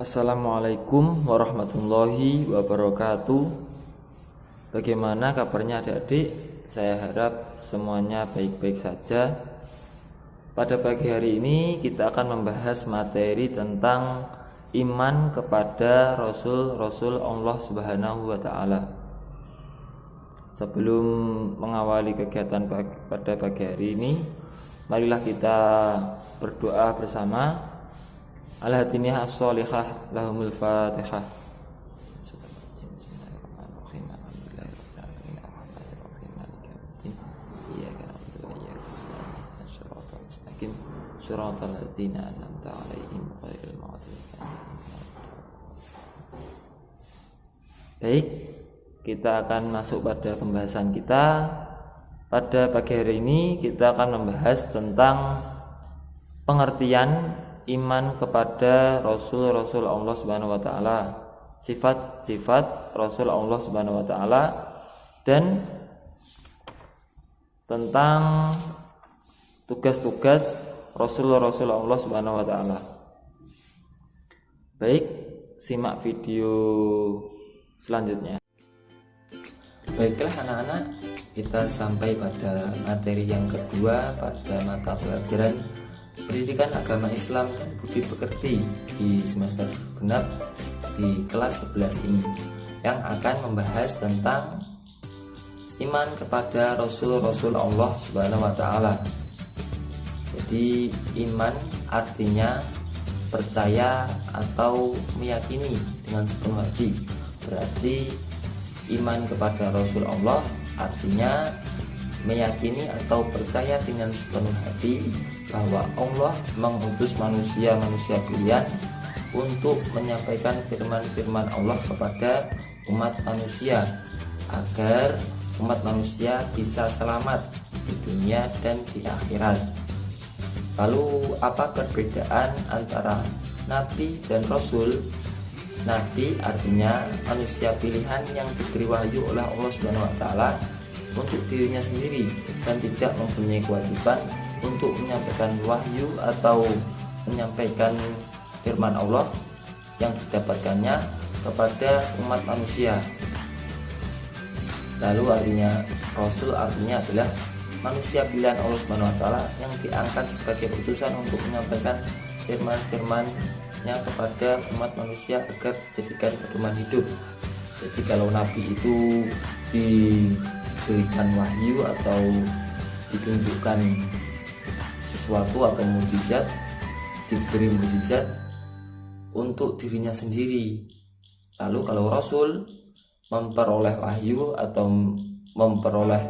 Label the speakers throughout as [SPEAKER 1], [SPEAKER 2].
[SPEAKER 1] Assalamualaikum warahmatullahi wabarakatuh. Bagaimana kabarnya adik-adik? Saya harap semuanya baik-baik saja. Pada pagi hari ini kita akan membahas materi tentang iman kepada Rasul-Rasul Allah Subhanahu wa Ta'ala. Sebelum mengawali kegiatan pada pagi hari ini, marilah kita berdoa bersama. Al-Hatiniyah as-Solihah lahumul Fatihah. Shiratal ladzina an'amta 'alaihim ghairil maghdubi 'alaihim. Baik, kita akan masuk pada pembahasan kita. Pada pagi hari ini kita akan membahas tentang pengertian iman kepada Rasul-Rasul Allah Subhanahu wa Ta'ala, sifat-sifat Rasul Allah Subhanahu wa Ta'ala, dan tentang tugas-tugas Rasul-Rasul Allah Subhanahu wa Ta'ala. Baik, simak video selanjutnya. Baiklah anak-anak, kita sampai pada materi yang kedua pada mata pelajaran Pendidikan Agama Islam dan Budi Pekerti di semester genap di kelas 11 ini, yang akan membahas tentang iman kepada Rasul-Rasul Allah Subhanahu wa Ta'ala. Jadi iman artinya percaya atau meyakini dengan sepenuh hati. Berarti iman kepada Rasul Allah artinya meyakini atau percaya dengan sepenuh hati bahwa Allah mengutus manusia pilihan untuk menyampaikan firman-firman Allah kepada umat manusia agar umat manusia bisa selamat di dunia dan di akhirat. Lalu apa perbedaan antara Nabi dan Rasul? Nabi artinya manusia pilihan yang diberi wahyu oleh Allah Subhanahu wa Ta'ala untuk dirinya sendiri dan tidak mempunyai kewajiban untuk menyampaikan wahyu atau menyampaikan firman Allah yang didapatkannya kepada umat manusia. Lalu artinya Rasul artinya adalah manusia pilihan Allah Subhanahu wa Ta'ala yang diangkat sebagai utusan untuk menyampaikan firman-firman-Nya kepada umat manusia agar dijadikan pedoman hidup. Jadi kalau Nabi itu diberikan wahyu atau ditunjukkan sesuatu atau mukjizat, diberi mukjizat untuk dirinya sendiri. Lalu kalau Rasul memperoleh wahyu atau memperoleh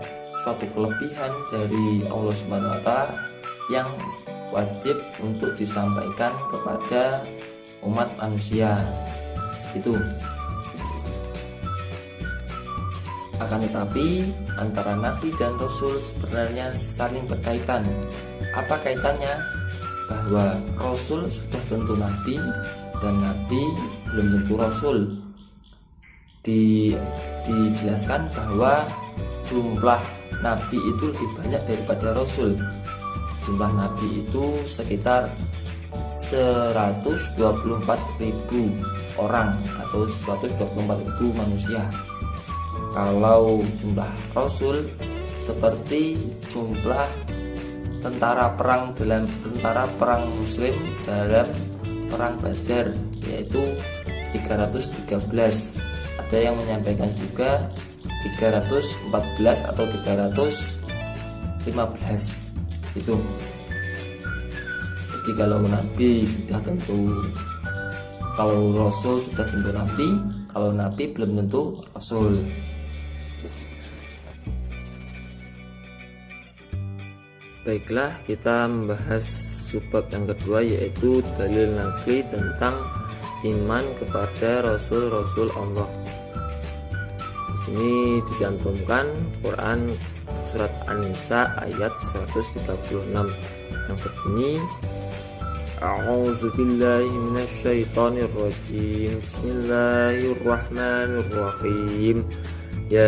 [SPEAKER 1] suatu kelebihan dari Allah Subhanahu wa Ta'ala yang wajib untuk disampaikan kepada umat manusia. Itu. Akan tetapi antara Nabi dan Rasul sebenarnya saling berkaitan. Apa kaitannya? Bahwa Rasul sudah tentu Nabi dan Nabi belum tentu Rasul. Dijelaskan bahwa jumlah Nabi itu lebih banyak daripada Rasul. Jumlah Nabi itu sekitar 124.000 orang atau 124.000 manusia. Kalau jumlah Rasul seperti jumlah tentara perang Muslim dalam perang Badar, yaitu 313. Ada yang menyampaikan juga 314 atau 315 itu. Jadi kalau Nabi sudah tentu, kalau Rasul sudah tentu Nabi, kalau Nabi belum tentu Rasul. Baiklah, kita membahas subbab yang kedua, yaitu dalil naqli tentang iman kepada Rasul-Rasul Allah. Di sini dicantumkan Quran surat An-Nisa ayat 136 yang berbunyi, A'udzubillahi minasyaitonirrajim. Bismillahirrahmanirrahim. Ya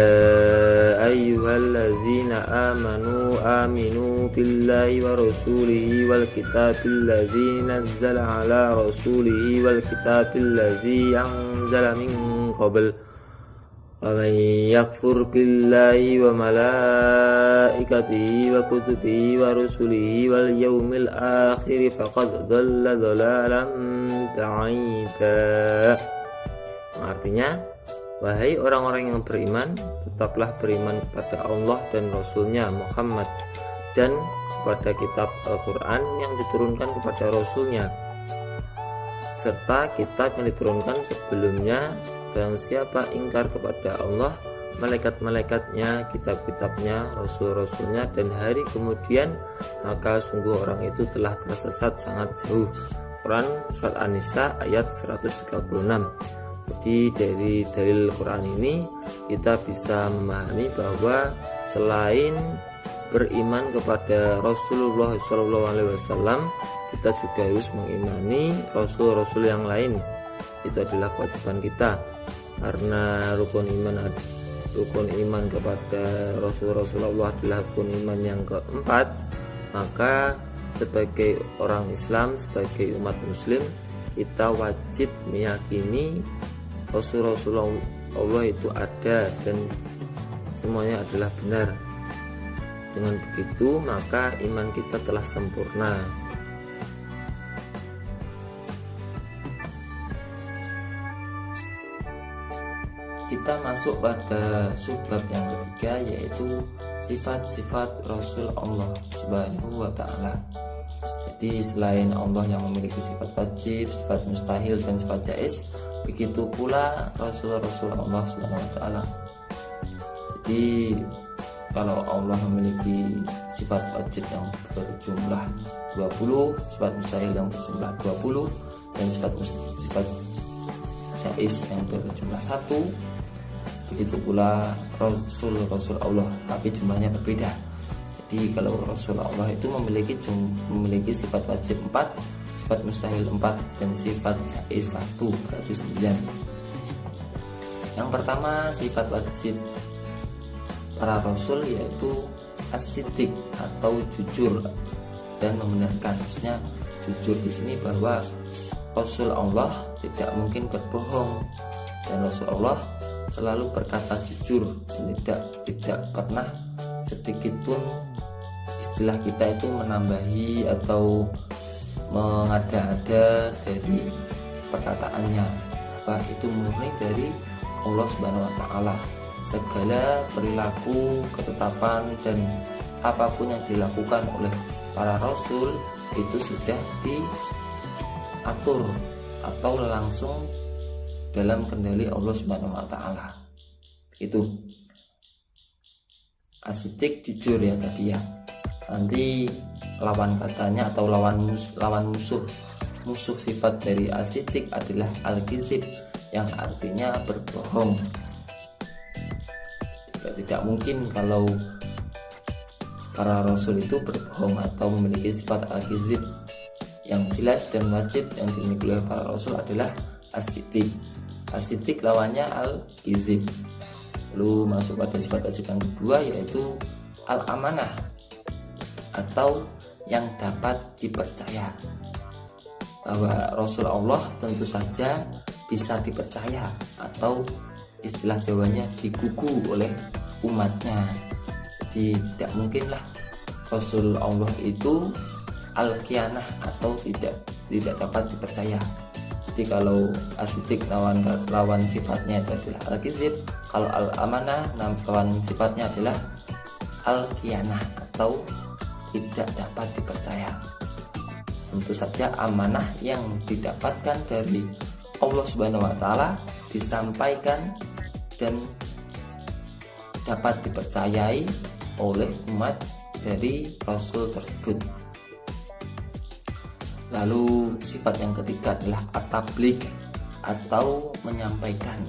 [SPEAKER 1] ayyuhalladzina amanu aminu billahi wa rasulihi wal kitabil ladzi nazzala ala rasulihi wal kitabil ladzi anzala min qabl wa man yakfur billahi wa malaikatihi wa kutubihi wa rusulihi wal yawmil akhir faqad dhalla dhalalan ba'ida. Artinya, wahai orang-orang yang beriman, tetaplah beriman kepada Allah dan Rasulnya Muhammad, dan kepada kitab Al-Quran yang diturunkan kepada Rasulnya, serta kitab yang diturunkan sebelumnya. Barang siapa ingkar kepada Allah, malaikat-malaikatnya, kitab-kitabnya, rasul-rasulnya, dan hari kemudian, maka sungguh orang itu telah tersesat sangat jauh. Quran Surat An-Nisa ayat 136. Jadi dari dalil Quran ini kita bisa memahami bahwa selain beriman kepada Rasulullah SAW, kita juga harus mengimani Rasul-Rasul yang lain. Itu adalah kewajiban kita, karena rukun iman kepada Rasulullah adalah rukun iman yang keempat. Maka sebagai orang Islam, sebagai umat Muslim, kita wajib meyakini Rasulullah itu ada dan semuanya adalah benar. Dengan begitu maka iman kita telah sempurna. Kita masuk pada subbab yang ketiga, yaitu sifat-sifat Rasul Allah Subhanahu wa Ta'ala. Jadi selain Allah yang memiliki sifat wajib, sifat mustahil, dan sifat jaiz, begitu pula Rasul-Rasul Allah Subhanahu wa Ta'ala. Jadi kalau Allah memiliki sifat wajib yang berjumlah 20, sifat mustahil yang berjumlah 20, dan sifat jaiz yang berjumlah 1, begitu pula Rasul Allah, tapi jumlahnya berbeda. Jadi kalau Rasul Allah itu memiliki sifat wajib 4, sifat mustahil 4, dan sifat jaiz 1, berarti 9. Yang pertama, sifat wajib para Rasul yaitu as-siddiq atau jujur dan membenarkan. Maksudnya jujur di sini bahwa Rasul Allah tidak mungkin berbohong, dan Rasul Allah selalu berkata jujur, tidak pernah sedikit pun istilah kita itu menambahi atau mengada-ada dari perkataannya, bahwa itu murni dari Allah Subhanahu wa Ta'ala. Segala perilaku, ketetapan, dan apapun yang dilakukan oleh para rasul itu sudah diatur atau langsung dalam kendali Allah Subhanahu wa Ta'ala. Itu as-siddiq, jujur ya tadi ya. Nanti lawan katanya atau lawan musuh sifat dari as-siddiq adalah al-kizib, yang artinya berbohong. Tidak mungkin kalau para rasul itu berbohong atau memiliki sifat al-kizib. Yang jelas dan wajib yang dimiliki oleh para rasul adalah as-siddiq. As-siddiq lawannya al-kizib. Lalu masuk pada sifat wajib yang kedua, yaitu al-amanah atau yang dapat dipercaya. Bahwa Rasul Allah tentu saja bisa dipercaya, atau istilah Jawanya digugu oleh umatnya. Jadi tidak mungkinlah Rasul Allah itu al-khianah atau tidak dapat dipercaya. Jadi kalau as-siddiq lawan sifatnya itu adalah al-kizib, kalau al-amanah lawan sifatnya adalah al-khianah atau tidak dapat dipercaya. Tentu saja amanah yang didapatkan dari Allah Subhanahu wa Ta'ala disampaikan dan dapat dipercayai oleh umat dari Rasul tersebut. Lalu sifat yang ketiga adalah at-tabligh atau menyampaikan.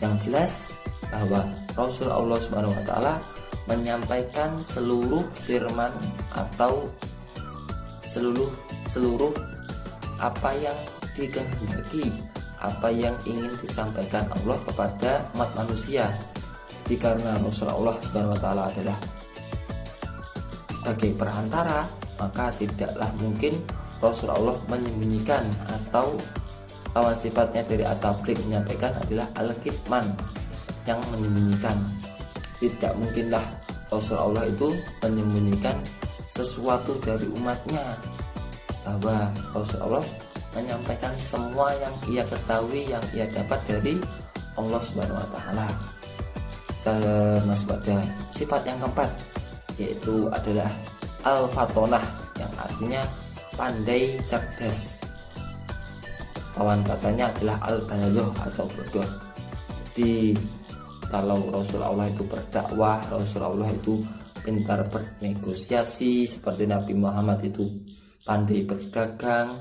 [SPEAKER 1] Yang jelas bahwa Rasul Allah Subhanahu wa Ta'ala menyampaikan seluruh firman atau seluruh apa yang dikehendaki, apa yang ingin disampaikan Allah kepada umat manusia. Jadi karena Rasulullah Subhanahu wa taala adalah sebagai perantara, maka tidaklah mungkin Rasulullah menyembunyikan, atau lawan sifatnya dari at-tabligh menyampaikan adalah al-kitman, yang menyembunyikan. Tidak mungkinlah Rasulullah itu menyembunyikan sesuatu dari umatnya, bahwa Rasulullah menyampaikan semua yang ia ketahui, yang ia dapat dari Allah Subhanahu wa taala. Kita masuk pada sifat yang keempat, yaitu adalah al-fatonah, yang artinya pandai cerdas. Lawan katanya adalah al-balagh atau bodoh. Jadi kalau Rasulullah itu berdakwah, Rasulullah itu pintar bernegosiasi, seperti Nabi Muhammad itu pandai berdagang,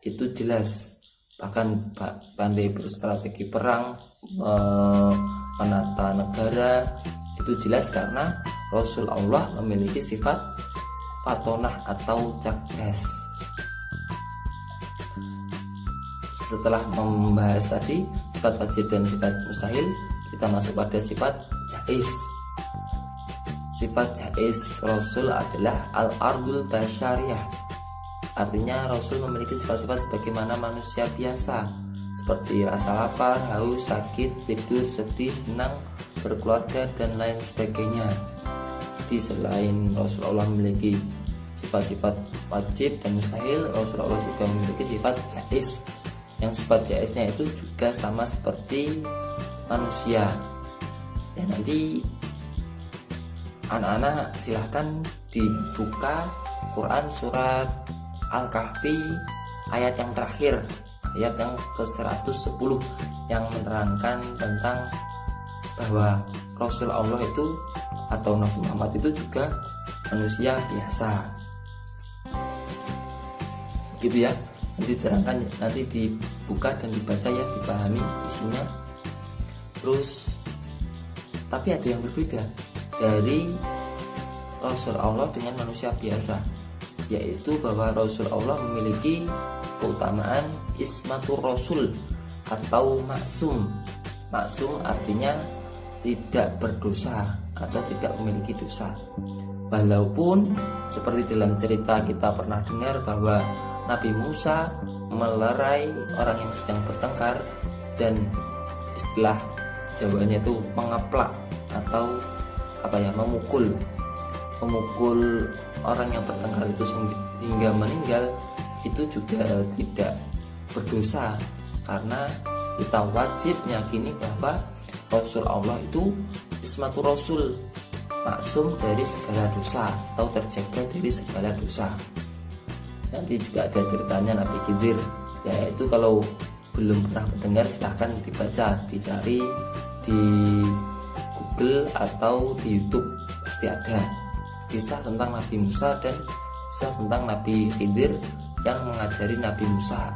[SPEAKER 1] itu jelas. Bahkan pandai berstrategi perang, menata negara, itu jelas karena Rasulullah memiliki sifat fatonah atau cerdas. Setelah membahas tadi sifat wajib dan sifat mustahil, kita masuk pada sifat jaiz. Sifat jaiz Rasul adalah al-ardul basyariyah. Artinya Rasul memiliki sifat-sifat sebagaimana manusia biasa, seperti rasa lapar, haus, sakit, tidur, sedih, senang, berkeluarga, dan lain sebagainya. Jadi selain Rasulullah memiliki sifat-sifat wajib dan mustahil, Rasulullah juga memiliki sifat jaiz. Yang sifat jaiznya itu juga sama seperti manusia. Ya, nanti anak-anak silahkan dibuka Quran surat Al-Kahfi ayat yang terakhir, ayat yang ke-110, yang menerangkan tentang bahwa Rasul Allah itu atau Nabi Muhammad itu juga manusia biasa. Gitu ya. Nanti diterangkan, nanti dibuka dan dibaca ya, dipahami isinya. Terus tapi ada yang berbeda dari Rasul Allah dengan manusia biasa, yaitu bahwa Rasul Allah memiliki keutamaan ismatur Rasul atau maksum. Maksum artinya tidak berdosa atau tidak memiliki dosa. Walaupun seperti dalam cerita kita pernah dengar bahwa Nabi Musa melerai orang yang sedang bertengkar, dan istilah Jawanya itu mengaplak atau memukul orang yang bertengkar itu hingga meninggal, itu juga tidak berdosa, karena kita wajib meyakini bahwa Rasul Allah itu ismatur Rasul, maksum dari segala dosa atau terjaga dari segala dosa. Nanti juga ada ceritanya Nabi Khidir, yaitu kalau belum pernah mendengar silahkan dibaca, dicari di Google atau di YouTube, pasti ada kisah tentang Nabi Musa dan kisah tentang Nabi Khidir yang mengajari Nabi Musa.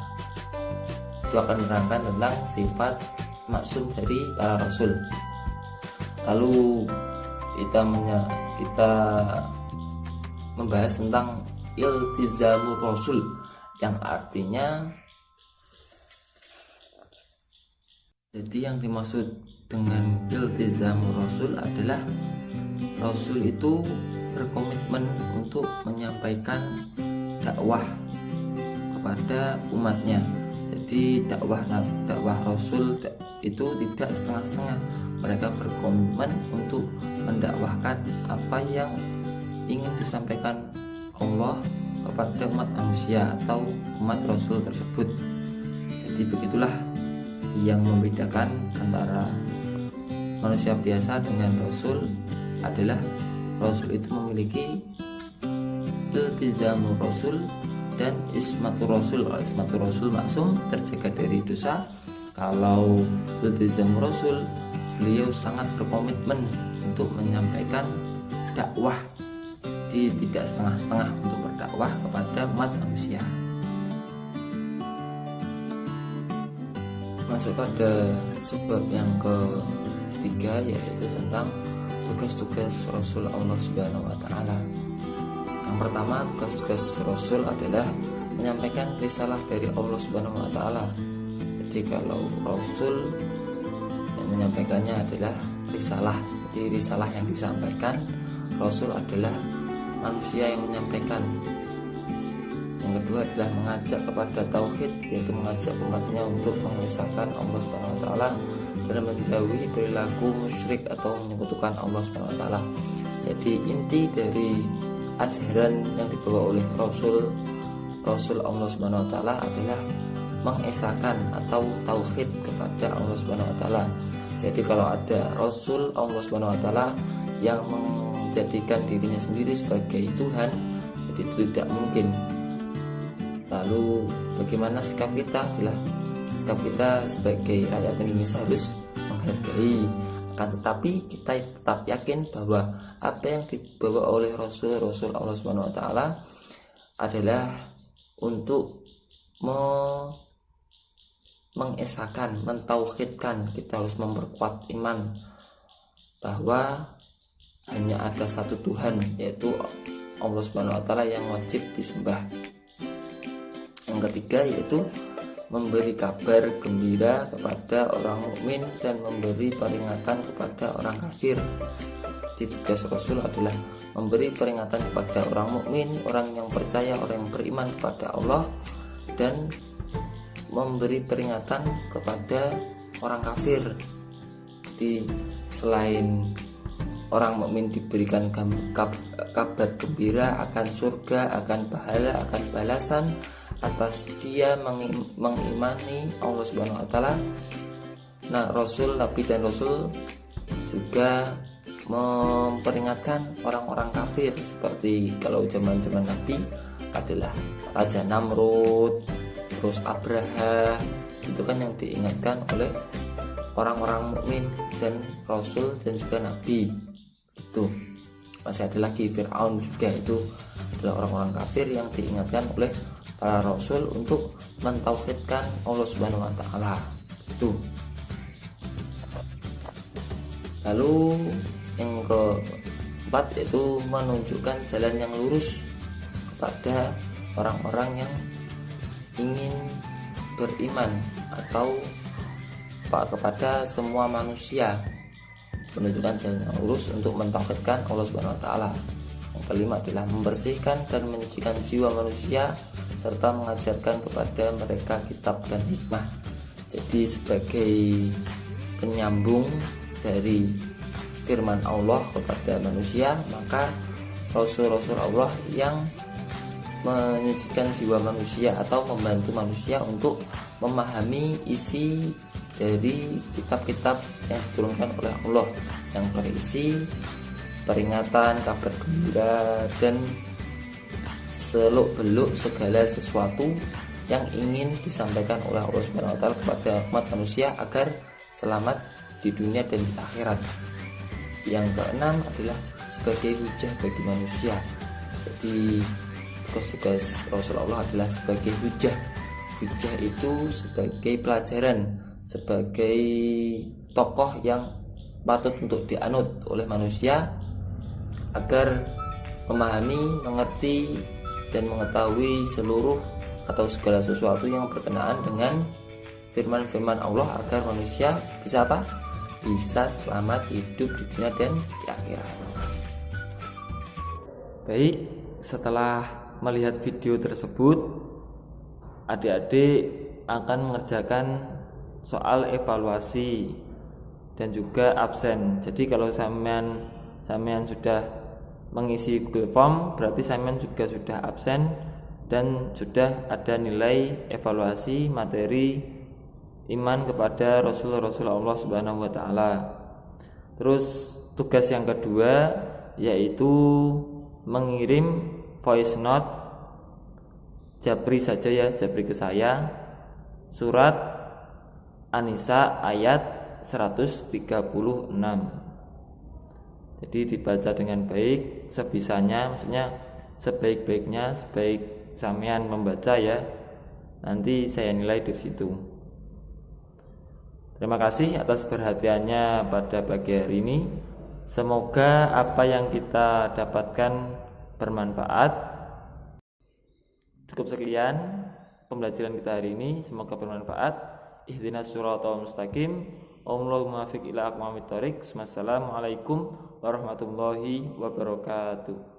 [SPEAKER 1] Itu akan menerangkan tentang sifat maksum dari para rasul. Lalu kita membahas tentang iltizamur rasul, yang artinya, jadi yang dimaksud dengan iltizamur rasul adalah Rasul itu berkomitmen untuk menyampaikan dakwah kepada umatnya. Jadi dakwah Rasul itu tidak setengah-setengah. Mereka berkomitmen untuk mendakwahkan apa yang ingin disampaikan Allah kepada umat manusia atau umat Rasul tersebut. Jadi begitulah yang membedakan antara manusia biasa dengan Rasul, adalah Rasul itu memiliki iltizamur Rasul dan ismatur Rasul. Ismatur Rasul maksum, terjaga dari dosa. Kalau iltizamur Rasul, beliau sangat berkomitmen untuk menyampaikan dakwah, tidak setengah-setengah untuk berdakwah kepada umat manusia. Masuk pada sebab yang ketiga, yaitu tentang tugas-tugas Rasul Allah Subhanahu wa taala. Yang pertama, tugas-tugas Rasul adalah menyampaikan risalah dari Allah Subhanahu wa taala. Jadi kalau Rasul yang menyampaikannya adalah risalah, jadi seperti risalah yang disampaikan. Rasul adalah manusia yang menyampaikan. Yang kedua adalah mengajak kepada tauhid, yaitu mengajak umatnya untuk mengesahkan Allah Subhanahu wa taala dan menjauhi perilaku musyrik atau menyekutukan Allah Subhanahu wa taala. Jadi inti dari ajaran yang dibawa oleh Rasul Allah Subhanahu wa taala adalah mengesahkan atau tauhid kepada Allah Subhanahu wa taala. Jadi kalau ada Rasul Allah Subhanahu wa taala yang menjadikan dirinya sendiri sebagai Tuhan, jadi itu tidak mungkin. Lalu bagaimana sikap kita? Adalah sikap kita sebagai rakyat Indonesia harus menghargai, akan tetapi kita tetap yakin bahwa apa yang dibawa oleh Rasul Allah Subhanahu wa taala adalah untuk mengesahkan, mentauhidkan. Kita harus memperkuat iman bahwa hanya ada satu Tuhan, yaitu Allah Subhanahu wa taala yang wajib disembah. Yang ketiga yaitu memberi kabar gembira kepada orang mukmin dan memberi peringatan kepada orang kafir. Jadi tugas Rasul adalah memberi peringatan kepada orang mukmin, orang yang percaya, orang yang beriman kepada Allah, dan memberi peringatan kepada orang kafir. Jadi selain orang mukmin diberikan kabar gembira akan surga, akan pahala, akan balasan atas dia mengimani Allah Subhanahu wa taala. Nah, Nabi dan Rasul juga memperingatkan orang-orang kafir, seperti kalau zaman-zaman Nabi adalah Raja Namrud, terus Abraha, itu kan yang diingatkan oleh orang-orang mukmin dan Rasul dan juga Nabi. Itu masih ada lagi Fir'aun juga, itu adalah orang-orang kafir yang diingatkan oleh para Rasul untuk mentauhidkan Allah Subhanahu wa taala. Itu. Lalu yang keempat yaitu menunjukkan jalan yang lurus kepada orang-orang yang ingin beriman atau kepada semua manusia, menunjukkan jalan yang lurus untuk mentauhidkan Allah Subhanahu wa taala. Yang kelima adalah membersihkan dan menyucikan jiwa manusia serta mengajarkan kepada mereka kitab dan hikmah. Jadi sebagai penyambung dari firman Allah kepada manusia, maka Rasul-Rasul Allah yang menyucikan jiwa manusia atau membantu manusia untuk memahami isi dari kitab-kitab yang diturunkan oleh Allah, yang berisi peringatan, kabar gembira, dan seluk-beluk segala sesuatu yang ingin disampaikan oleh Allah Subhanahu wa taala kepada umat manusia agar selamat di dunia dan di akhirat. Yang keenam adalah sebagai hujah bagi manusia. Jadi tugas-tugas Rasulullah adalah sebagai hujah. Hujah itu sebagai pelajaran, sebagai tokoh yang patut untuk dianut oleh manusia agar memahami, mengerti, dan mengetahui seluruh atau segala sesuatu yang berkenaan dengan firman-firman Allah agar manusia bisa apa? Bisa selamat hidup di dunia dan di akhirat. Baik, setelah melihat video tersebut, adik-adik akan mengerjakan soal evaluasi dan juga absen. Jadi kalau sampean sudah mengisi Google Form, berarti sampean juga sudah absen dan sudah ada nilai evaluasi materi iman kepada Rasul-Rasul Allah Subhanahu wa taala. Terus tugas yang kedua yaitu mengirim voice note Japri saja ya, Japri ke saya, surat An-Nisa ayat 136. Jadi dibaca dengan baik sebisanya, maksudnya sebaik-baiknya, sebaik sampean membaca ya. Nanti saya nilai di situ. Terima kasih atas perhatiannya pada pagi hari ini. Semoga apa yang kita dapatkan bermanfaat. Cukup sekian pembelajaran kita hari ini, semoga bermanfaat. Ihdinas siratal mustaqim. Allahumma muwaffiq ila aqwamit thoriq. Wassalamualaikum warahmatullahi wabarakatuh.